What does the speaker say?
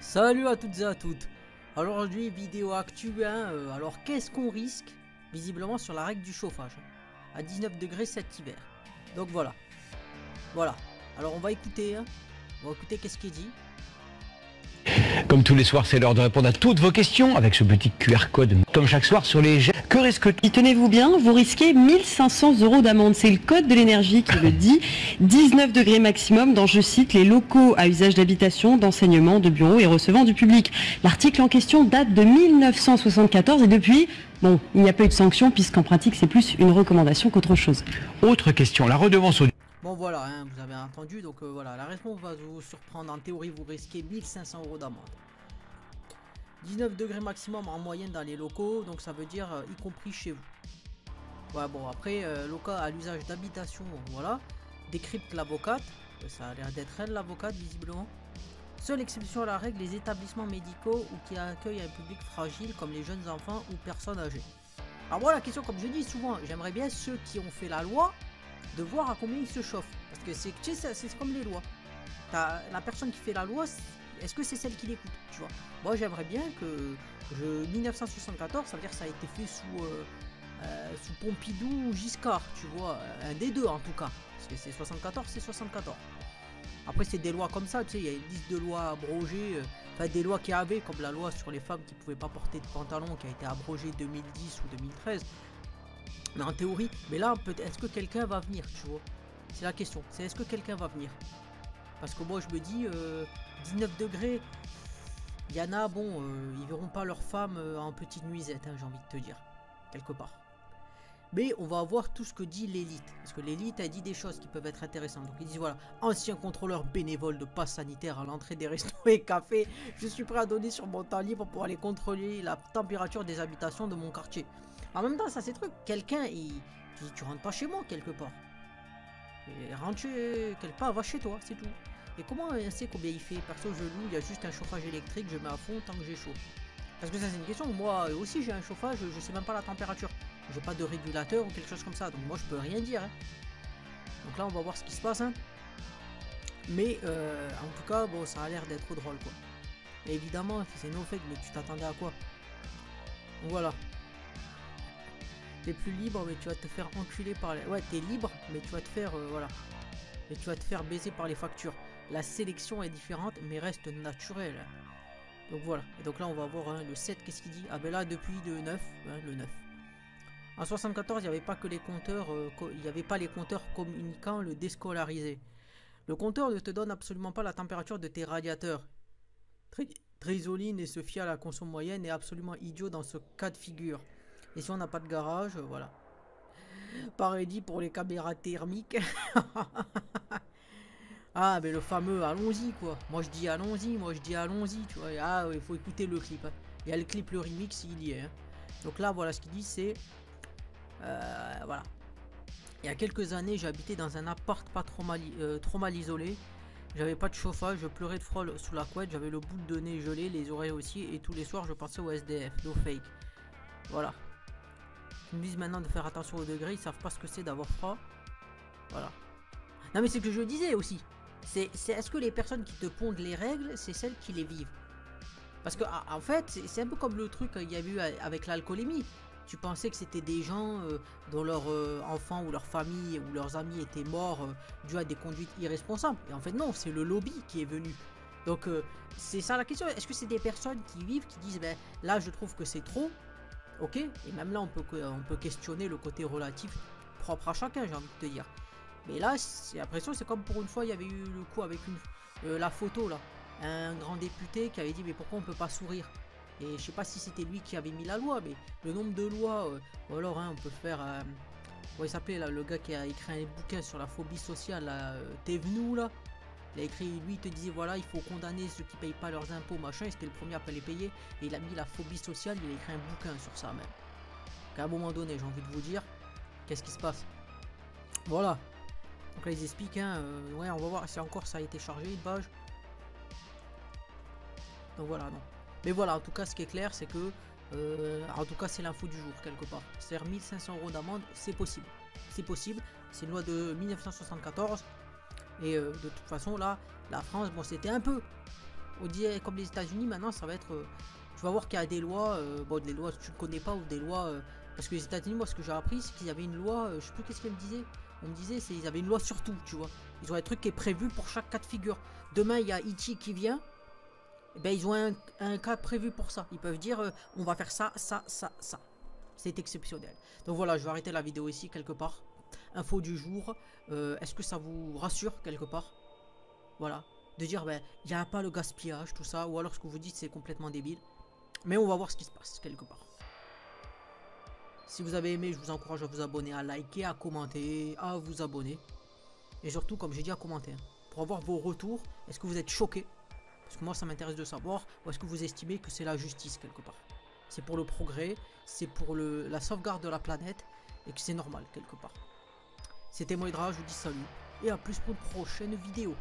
Salut à toutes et à toutes. Alors aujourd'hui vidéo actu alors qu'est-ce qu'on risque visiblement sur la règle du chauffage à 19 degrés cet hiver. Donc voilà. Alors on va écouter qu'est-ce qui est dit. Comme tous les soirs, c'est l'heure de répondre à toutes vos questions avec ce petit QR code. Comme chaque soir sur les jets. Que risque-t-il? Tenez-vous bien, vous risquez 1500 € d'amende. C'est le code de l'énergie qui le dit. 19 degrés maximum dans, je cite, les locaux à usage d'habitation, d'enseignement, de bureaux et recevant du public. L'article en question date de 1974 et depuis, bon, il n'y a pas eu de sanction puisqu'en pratique c'est plus une recommandation qu'autre chose. Autre question, la redevance audio. Bon voilà, vous avez entendu, donc voilà, la réponse va vous surprendre. En théorie, vous risquez 1500 € d'amende. 19 degrés maximum en moyenne dans les locaux, donc ça veut dire y compris chez vous. Ouais, bon, après, local à l'usage d'habitation, voilà. Décrypte l'avocate, ça a l'air d'être elle l'avocate, visiblement. Seule exception à la règle, les établissements médicaux ou qui accueillent un public fragile comme les jeunes enfants ou personnes âgées. Alors moi, la question, comme je dis souvent, j'aimerais bien ceux qui ont fait la loi de voir à combien ils se chauffent. Parce que c'est, tu sais, c'est comme les lois. La personne qui fait la loi, est-ce que c'est celle qui l'écoute, tu vois? Moi, j'aimerais bien que 1974, ça veut dire que ça a été fait sous Pompidou ou Giscard, tu vois, un des deux en tout cas. Parce que c'est 74, c'est 74. Après, c'est des lois comme ça, tu sais, il y a une liste de lois abrogées, enfin des lois qui avaient, comme la loi sur les femmes qui ne pouvaient pas porter de pantalon, qui a été abrogée 2010 ou 2013. Mais en théorie, mais là, est-ce que quelqu'un va venir, tu vois? C'est la question, c'est est-ce que quelqu'un va venir? Parce que moi, je me dis, 19 degrés, il y en a, bon, ils verront pas leur femme en petite nuisette, j'ai envie de te dire, quelque part. Mais on va voir tout ce que dit l'élite. Parce que l'élite a dit des choses qui peuvent être intéressantes. Donc ils disent voilà, ancien contrôleur bénévole de passe sanitaire à l'entrée des restos et cafés, je suis prêt à donner sur mon temps libre pour aller contrôler la température des habitations de mon quartier. En même temps, ça c'est truc, quelqu'un, il dit tu rentres pas chez moi quelque part. Et rentre quelque part, va chez toi, c'est tout. Et comment on sait combien il fait? Perso, je loue, il y a juste un chauffage électrique, je mets à fond tant que j'ai chaud. Parce que ça c'est une question, moi aussi j'ai un chauffage, je sais même pas la température. J'ai pas de régulateur ou quelque chose comme ça, donc moi je peux rien dire. Donc là on va voir ce qui se passe. Mais en tout cas, bon, ça a l'air d'être drôle quoi. Et évidemment, c'est no fake, mais tu t'attendais à quoi? Donc voilà. T'es plus libre, mais tu vas te faire enculer par les... Ouais, t'es libre, mais tu vas te faire... voilà. Et tu vas te faire baiser par les factures. La sélection est différente, mais reste naturelle. Donc voilà. Et donc là, on va voir le 7, qu'est-ce qu'il dit? Ah ben là, depuis le 9, le 9. En 74, il n'y avait pas que les compteurs, il n'y avait pas les compteurs communiquant le déscolarisé. Le compteur ne te donne absolument pas la température de tes radiateurs. Très isoline et se fier à la conso moyenne est absolument idiot dans ce cas de figure. Et si on n'a pas de garage, voilà. Pareil dit pour les caméras thermiques. Ah, mais le fameux allons-y quoi. Moi je dis allons-y, tu vois. Ah, il faut écouter le clip. Il y a le clip, le remix, il y est. Donc là, voilà ce qu'il dit, c'est... voilà. Il y a quelques années, j'habitais dans un appart pas trop mal isolé. J'avais pas de chauffage, je pleurais de froid sous la couette, j'avais le bout de nez gelé, les oreilles aussi, et tous les soirs je pensais au SDF, no fake. Voilà. Ils me disent maintenant de faire attention aux degrés, ils savent pas ce que c'est d'avoir froid. Voilà. Non mais c'est ce que je disais aussi. Est-ce que les personnes qui te pondent les règles, c'est celles qui les vivent? Parce que en fait, c'est un peu comme le truc qu'il y a eu avec l'alcoolémie. Tu pensais que c'était des gens dont leurs enfants ou leur famille ou leurs amis étaient morts dû à des conduites irresponsables. Et en fait non, c'est le lobby qui est venu. Donc c'est ça la question. Est-ce que c'est des personnes qui vivent, qui disent ben là je trouve que c'est trop, ok? Et même là on peut questionner le côté relatif propre à chacun, j'ai envie de te dire. Mais là j'ai l'impression c'est comme pour une fois il y avait eu le coup avec la photo là. Un grand député qui avait dit mais pourquoi on peut pas sourire? Et je sais pas si c'était lui qui avait mis la loi, mais le nombre de lois, ou alors on peut faire, comment il s'appelait là, le gars qui a écrit un bouquin sur la phobie sociale, là, Thévenoud là, il a écrit, lui il te disait voilà il faut condamner ceux qui payent pas leurs impôts machin, et c'était le premier à pas les payer, et il a mis la phobie sociale, il a écrit un bouquin sur ça même. Donc à un moment donné j'ai envie de vous dire, qu'est-ce qui se passe? Voilà. Donc là ils expliquent, ouais on va voir si encore ça a été chargé une page. Donc voilà, non. Mais voilà, en tout cas, ce qui est clair, c'est que, en tout cas, c'est l'info du jour, quelque part. C'est-à-dire 1500 € d'amende, c'est possible. C'est possible, c'est une loi de 1974. Et de toute façon, là, la France, bon, c'était un peu On dit comme les États-Unis maintenant, ça va être. Tu vas voir qu'il y a des lois, bon, des lois que tu ne connais pas ou des lois. Parce que les États-Unis, moi, ce que j'ai appris, c'est qu'ils avaient une loi. Je sais plus qu'est-ce qu'elle me disait. On me disait, c'est ils avaient une loi sur tout, tu vois. Ils ont un truc qui est prévu pour chaque cas de figure. Demain, il y a Ichi qui vient. Et ben, ils ont un cas prévu pour ça. Ils peuvent dire, on va faire ça, ça, ça, ça. C'est exceptionnel. Donc voilà, je vais arrêter la vidéo ici quelque part. Info du jour. Est-ce que ça vous rassure quelque part? Voilà. De dire, ben, il n'y a pas le gaspillage, tout ça. Ou alors ce que vous dites, c'est complètement débile. Mais on va voir ce qui se passe quelque part. Si vous avez aimé, je vous encourage à vous abonner, à liker, à commenter, à vous abonner. Et surtout, comme j'ai dit, à commenter. Pour avoir vos retours, est-ce que vous êtes choqués? Parce que moi, ça m'intéresse de savoir. Ou est-ce que vous estimez que c'est la justice quelque part? C'est pour le progrès, c'est pour la sauvegarde de la planète. Et que c'est normal quelque part. C'était Moedra, je vous dis salut. Et à plus pour une prochaine vidéo.